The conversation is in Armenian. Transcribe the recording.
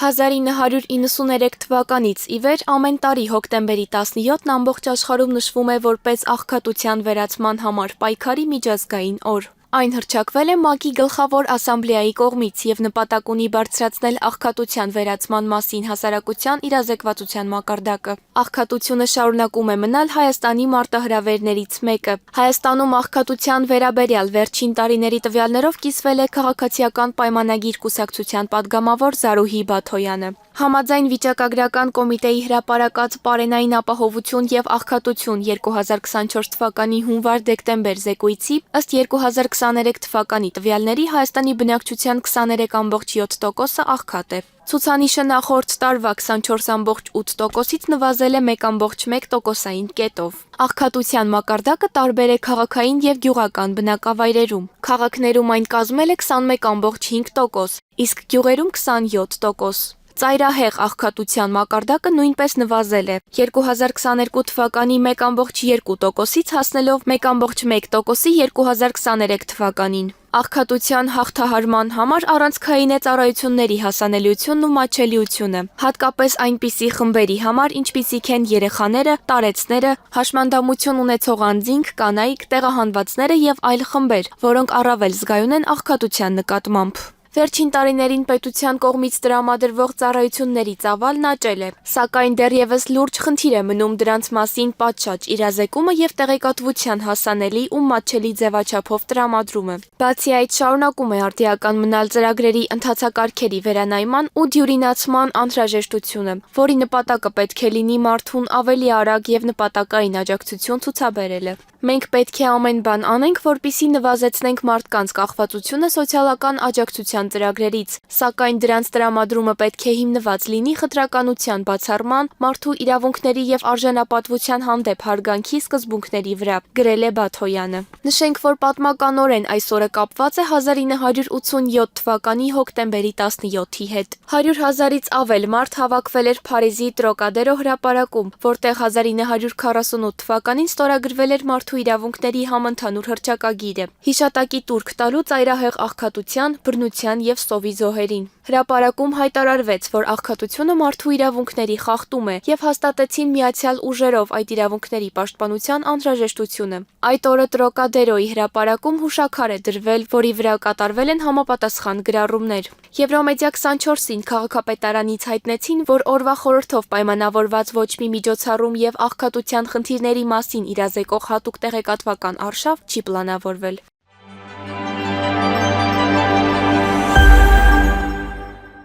1993 թվականից ի վեր ամեն տարի հոկտեմբերի 17-ն ամբողջ աշխարհում նշվում է որպես աղքատության վերացման համար պայքարի միջազգային օր։ Այն հռչակվել է ՄԱԿ-ի գլխավոր ասամբլեայի կողմից եւ նպատակ ունի բարձրացնել աղքատության վերացման մասին հասարակության իրազեկվածության մակարդակը։ Աղքատությունը շարունակում է մնալ Հայաստանի մարտահրավերներից մեկը։ Հայաստանում աղքատության վերաբերյալ վերջին տարիների տվյալներով կիսվել է քաղաքացիական պայմանագիր կուսակցության падգամավոր Զարուհի Բաթոյանը։ Համաձայն վիճակագրական կոմիտեի հրապարակած Պարենային ապահովություն եւ աղքատություն 2024 թվականի հունվար-դեկտեմբեր զեկույցի, ըստ 2023 թվականի տվյալների Հայաստանի բնակչության 23.7%-ը աղքատ է։ Ցուցանիշը նախորդ տարվա 24.8%-ից նվազել է 1.1%-ային կետով։ Աղքատության մակարդակը տարբեր է քաղաքային եւ գյուղական բնակավայրերում։ Քաղաքներում այն կազմել է 21.5%, իսկ գյուղերում 27%։ Ծայրահեղ աղքատության մակարդակը նույնպես նվազել է 2022 թվականի 1.2%-ից հասնելով 1.1%-ի 2023 թվականին։ Աղքատության հաղթահարման համար առանցքային է ծառայությունների հասանելիությունն ու մատչելիությունը, հատկապես այնպիսի խմբերի համար, ինչպիսիք են երեխաները, տարեցները, հաշմանդամություն ունեցող անձինք, կանայք, տեղահանվածները եւ այլ խմբեր, որոնք առավել զգայուն են աղքատության նկատմամբ։ Վերջին տարիներին պետության կողմից տրամադրվող ծառայությունների ծավալն աճել է, սակայն դեռևս լուրջ խնդիր է մնում դրանց մասին պատշաճ իրազեկումը եւ տեղեկատվության հասանելի ու մատչելի ձևաչափով տրամադրումը։ Բացի այդ, շարունակում է արդիական մնալ ծրագրերի ընթացակարգերի վերանայման ու դյուրինացման անհրաժեշտությունը, որի նպատակը պետք է լինի մարդուն ավելի արագ եւ նպատակային աջակցություն ցուցաբերելը։ Մենք պետք է ամեն բան անենք, որպեսզի նվազեցնենք մարդկանց կախվածությունը սոցիալական աջակցության ծրագրերից, սակայն դրանց տրամադրումը պետք է հիմնված լինի խտրականության բացառման, մարդու իրավունքների եւ արժանապատվության հանդեպ հարգանքի սկզբունքների վրա, գրել է Բաթոյանը։ Նշենք, որ պատմականորեն այս օրը կապված է 1987 թվականի հոկտեմբերի 17-ի հետ։ 100,000-ից ավել մարդ հավաքվել էր Փարիզի Տրոկադերո հրապարակում, որտեղ 1948 թվականին ստորագրվել էր մարդու իրավունքների համընդհանուր հռչակագիրը, հիշատակի տուրք տալու ծայրահեղ աղքատության, բռնության եւ սովի զոհերին։ Հրապարակում հայտարարվեց, որ աղքատությունը մարդու իրավունքների խախտում է եւ հաստատեցին միացյալ ուժերով այդ իրավունքների պաշտպանության անհրաժեշտությունը։ Այդ օրը Տրոկադերոյի հրապարակում հուշաքար է դրվել, որի վրա կատարվել են համապատասխան գրառումներ։ Եվրոմեդիա 24-ին քաղաքապետարանից հայտնեցին, որ օրվա խորհրդով պայմանավորված ոչ մի միջոցառում եւ աղքատության խնդիրների մասին իրազեկող հատուկ տեղեկատվական արշավ չի պլանավորվել։